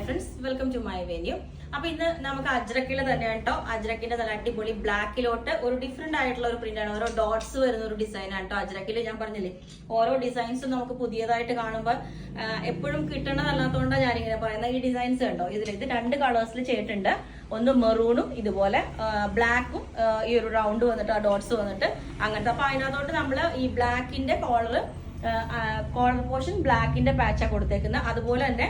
Friends, welcome to my venue. അപ്പൊ ഇന്ന് നമുക്ക് അജ്രക്കിൽ തന്നെയാണ് കേട്ടോ. അജ്രക്കിന്റെ നല്ല അടിപൊളി ബ്ലാക്കിലോട്ട് ഒരു ഡിഫറെന്റ് ആയിട്ടുള്ള ഒരു പ്രിന്റ് ആണ്. ഓരോ ഡോട്ട്സ് വരുന്ന ഒരു ഡിസൈൻ ആണ് കേട്ടോ. അജ്രക്കിൽ ഞാൻ പറഞ്ഞില്ലേ, ഓരോ ഡിസൈൻസും നമുക്ക് പുതിയതായിട്ട് കാണുമ്പോൾ എപ്പോഴും കിട്ടണതല്ലാത്തതുകൊണ്ടാണ് ഞാനിങ്ങനെ പറയുന്നത്. ഈ ഡിസൈൻസ് കണ്ടോ, ഇത് രണ്ട് കളേഴ്സിൽ ചെയ്തിട്ടുണ്ട്. ഒന്ന് മെറൂണും ഇതുപോലെ ബ്ലാക്കും, ഈ ഒരു റൗണ്ട് വന്നിട്ട് ആ ഡോട്ട്സ് വന്നിട്ട് അങ്ങനത്തെ. അപ്പൊ അതിനകത്തോട്ട് നമ്മൾ ഈ ബ്ലാക്കിന്റെ കോളർ പോർഷൻ ബ്ലാക്കിന്റെ പാച്ചാ കൊടുത്തേക്കുന്നത്. അതുപോലെ തന്നെ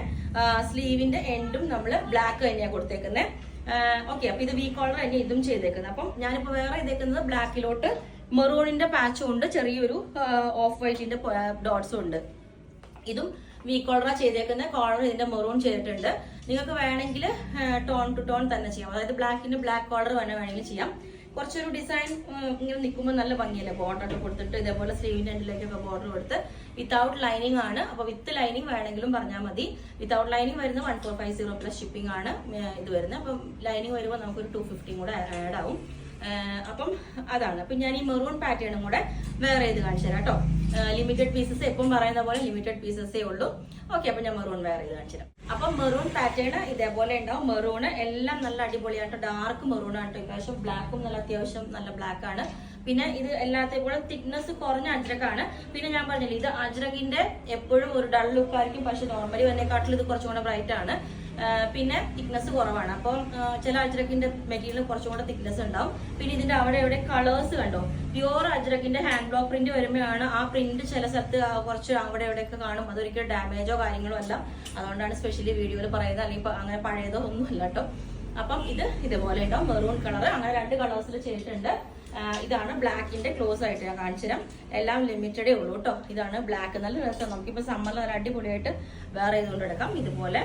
സ്ലീവിന്റെ എൻഡും നമ്മൾ ബ്ലാക്ക് തന്നെയാണ് കൊടുത്തേക്കുന്നത്. ഓക്കെ, അപ്പൊ ഇത് വി കോളർ തന്നെ ഇതും ചെയ്തേക്കുന്നത്. അപ്പം ഞാനിപ്പോ വേറെ ഇതേക്കുന്നത് ബ്ലാക്കിലോട്ട് മെറൂണിന്റെ പാച്ചും ഉണ്ട്, ചെറിയൊരു ഓഫ് വൈറ്റിന്റെ ഡോട്ട്സും ഉണ്ട്. ഇതും വി കോളറാ ചെയ്തേക്കുന്നത്. കോളർ ഇതിന്റെ മെറൂൺ ചെയ്തിട്ടുണ്ട്. നിങ്ങൾക്ക് വേണമെങ്കിൽ ടോൺ ടു ടോൺ തന്നെ ചെയ്യാം. അതായത് ബ്ലാക്കിന്റെ ബ്ലാക്ക് കോളർ തന്നെ വേണമെങ്കിൽ ചെയ്യാം. കുറച്ചൊരു ഡിസൈൻ ഇങ്ങനെ നിൽക്കുമ്പോൾ നല്ല ഭംഗിയല്ലേ. ബോർഡർ ഒക്കെ കൊടുത്തിട്ട് ഇതേപോലെ സ്ലീവിന്റെ എൻഡിലേക്കൊക്കെ ബോർഡർ കൊടുത്ത് വിത്തൗട്ട് ലൈനിങ് ആണ്. അപ്പൊ വിത്ത് ലൈനിങ് വേണമെങ്കിലും പറഞ്ഞാൽ മതി. വിത്തൗട്ട് ലൈനിങ് വരുന്നത് 1450 പ്ലസ് ഷിപ്പിംഗ് ആണ് ഇത് വരുന്നത്. അപ്പം ലൈനിങ് വരുമ്പോൾ നമുക്കൊരു 250 കൂടെ ആഡ് ആവും. അപ്പം അതാണ്. അപ്പൊ ഞാൻ ഈ മെറൂൺ പാറ്റേണും കൂടെ വേറെ ഇത് കാണിച്ചു തരാം കേട്ടോ. ലിമിറ്റഡ് പീസസ് എപ്പം പറയുന്ന പോലെ ലിമിറ്റഡ് പീസസേ ഉള്ളൂ. ഓക്കെ, അപ്പൊ ഞാൻ മെറൂൺ വേറെ ഇത് കാണിച്ചു തരാം. അപ്പം മെറൂൺ പാറ്റേൺ ഇതേപോലെ ഉണ്ടാവും. മെറൂണ് എല്ലാം നല്ല അടിപൊളിയായിട്ട് ഡാർക്ക് മെറൂൺ ആണ് കേട്ടോ. ഇപ്രാവശ്യം ബ്ലാക്കും നല്ല അത്യാവശ്യം നല്ല ബ്ലാക്ക് ആണ്. പിന്നെ ഇത് എല്ലാത്തേക്കും കൂടെ തിക്നെസ് കുറഞ്ഞ അജ്രക്കാണ്. പിന്നെ ഞാൻ പറഞ്ഞില്ലേ, ഇത് അജ്രകിന്റെ എപ്പോഴും ഒരു ഡൾ ലുക്ക് ആയിരിക്കും. പക്ഷെ നോർമലി വന്നേക്കാട്ടിൽ ഇത് കുറച്ചും കൂടെ ബ്രൈറ്റ് ആണ്. പിന്നെ തിക്നെസ് കുറവാണ്. അപ്പം ചില അജ്രക്കിന്റെ മെറ്റീരിയൽ കുറച്ചും കൂടെ തിക്നെസ് ഉണ്ടാവും. പിന്നെ ഇതിന്റെ അവിടെ എവിടെ കളേഴ്സ് കണ്ടോ, പ്യുവർ അജ്രക്കിന്റെ ഹാൻഡ് ബ്ലോക്ക് പ്രിന്റ് വരുമ്പോഴാണ് ആ പ്രിന്റ് ചില സ്ഥലത്ത് കുറച്ച് അവിടെ എവിടെയൊക്കെ കാണും. അതൊരിക്കലും ഡാമേജോ കാര്യങ്ങളോ അല്ല. അതുകൊണ്ടാണ് സ്പെഷ്യലി വീഡിയോയിൽ പറയുന്നത്. അല്ലെങ്കിൽ അങ്ങനെ പഴയതോ ഒന്നും അല്ല കേട്ടോ. അപ്പം ഇത് ഇതുപോലെ ഉണ്ടാവും മെറൂൺ കളർ. അങ്ങനെ രണ്ട് കളേഴ്സിൽ ചെയ്തിട്ടുണ്ട്. ഇതാണ് ബ്ലാക്കിന്റെ ക്ലോസ് ആയിട്ട് ഞാൻ കാണിച്ചുതരാം. എല്ലാം ലിമിറ്റഡേ ഉള്ളൂ കേട്ടോ. ഇതാണ് ബ്ലാക്ക്. നല്ല രസം. നമുക്കിപ്പോൾ സമ്മറിൽ നല്ല അടിപൊളിയായിട്ട് വേറെ ചെയ്തുകൊണ്ട് എടുക്കാം. ഇതുപോലെ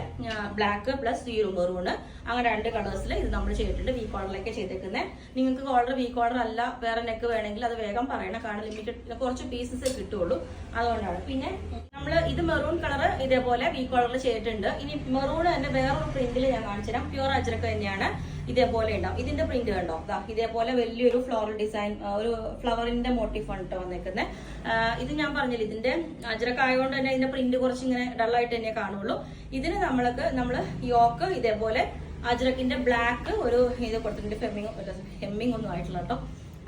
ബ്ലാക്ക് പ്ലസ് ഈ മെറൂണ്, അങ്ങനെ രണ്ട് കളേഴ്സിൽ ഇത് നമ്മൾ ചെയ്തിട്ടുണ്ട്. വി കോളറിലേക്ക് ചെയ്തേക്കുന്നത്. നിങ്ങൾക്ക് കോളർ വി കോളർ അല്ല വേറെ നെക്ക് വേണമെങ്കിൽ അത് വേഗം പറയണം. കാരണം ലിമിറ്റഡ് കുറച്ച് പീസസ് കിട്ടുള്ളൂ, അതുകൊണ്ടാണ്. പിന്നെ നമ്മൾ ഇത് മെറൂൺ കളർ ഇതേപോലെ വി കോളറിൽ ചെയ്തിട്ടുണ്ട്. ഇനി മെറൂൺ തന്നെ വേറൊരു പ്രിന്റിൽ ഞാൻ കാണിച്ചുതരാം. പ്യുവർ അജ്രക്ക് തന്നെയാണ്. ഇതേപോലെ ഉണ്ടാവും. ഇതിന്റെ പ്രിന്റ് കണ്ടോ, ഇതേപോലെ വലിയൊരു ഫ്ലോറൽ ഡിസൈൻ, ഒരു ഫ്ലവറിന്റെ മോട്ടീഫ് ആണ് കേട്ടോ വന്നേക്കുന്നത്. ഇത് ഞാൻ പറഞ്ഞില്ല, ഇതിന്റെ അജ്രക്ക് ആയതുകൊണ്ട് തന്നെ ഇതിന്റെ പ്രിന്റ് കുറച്ച് ഇങ്ങനെ ഡള്ളായിട്ട് തന്നെ കാണുള്ളൂ. ഇതിന് നമ്മൾ യോക്ക് ഇതേപോലെ അജ്രക്കിന്റെ ബ്ലാക്ക് ഒരു ഇത് കൊടുത്തിട്ടുണ്ട്. ഹെമ്മിങ് ഒന്നും ആയിട്ടില്ല കേട്ടോ.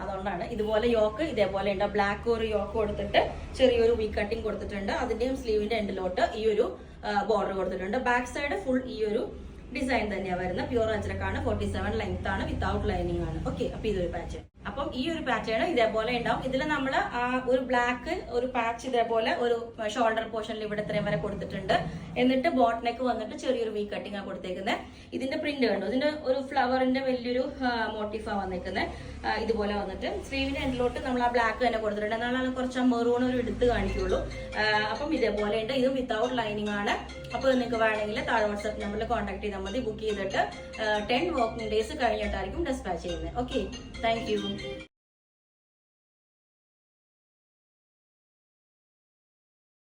അതുകൊണ്ടാണ് ഇതുപോലെ യോക്ക് ഇതേപോലെ ഉണ്ട്. ബ്ലാക്ക് ഒരു യോക്ക് കൊടുത്തിട്ട് ചെറിയൊരു വി കട്ടിങ് കൊടുത്തിട്ടുണ്ട്. അതിന്റെയും സ്ലീവിന്റെ എൻഡിലോട്ട് ഈ ഒരു ബോർഡർ കൊടുത്തിട്ടുണ്ട്. ബാക്ക് സൈഡ് ഫുൾ ഈ ഒരു ഡിസൈൻ തന്നെയാണ് വരുന്നത്. പ്യുവർ അജ്രക്കാണ്. 47 ലെങ്ത് ആണ്. വിത്തൗട്ട് ലൈനിങ് ആണ്. ഓക്കെ, അപ്പൊ ഇതൊരു പാറ്റേൺ. അപ്പം ഈ ഒരു പാറ്റേൺ ഇതേപോലെ ഉണ്ടാവും. ഇതിൽ നമ്മൾ ഒരു ബ്ലാക്ക് ഒരു പാച്ച് ഇതേപോലെ ഒരു ഷോൾഡർ പോർഷനിൽ ഇവിടെ ഇത്രയും വരെ കൊടുത്തിട്ടുണ്ട്. എന്നിട്ട് ബോട്ട് നെക്ക് വന്നിട്ട് ചെറിയൊരു വി കട്ടിങ് ആണ് കൊടുത്തേക്കുന്നത്. ഇതിന്റെ പ്രിന്റ് കണ്ടോ, ഇതിന്റെ ഒരു ഫ്ലവറിന്റെ വലിയൊരു മോട്ടീഫാണ് വന്നേക്കുന്നത്. ഇതുപോലെ വന്നിട്ട് സ്ലീവിന്റെ എൻഡിലോട്ട് നമ്മൾ ആ ബ്ലാക്ക് തന്നെ കൊടുത്തിട്ടുണ്ട്. എന്നാലാണ് കുറച്ച് ആ മെറൂൺ ഒരു എടുത്ത് കാണിക്കുള്ളൂ. അപ്പം ഇതേപോലെ ഉണ്ട്. ഇതും വിത്തൗട്ട് ലൈനിങ് ആണ്. അപ്പോൾ നിങ്ങൾക്ക് വേണമെങ്കിൽ താഴെ വാട്സ്ആപ്പ് നമ്പറിൽ കോൺടാക്ട് ചെയ്താൽ മതി. ബുക്ക് ചെയ്തിട്ട് 10 വർക്കിംഗ് ഡേയ്സ് കഴിഞ്ഞിട്ടായിരിക്കും ഡിസ്പാച്ച് ചെയ്യുന്നത്. Okay, thank you.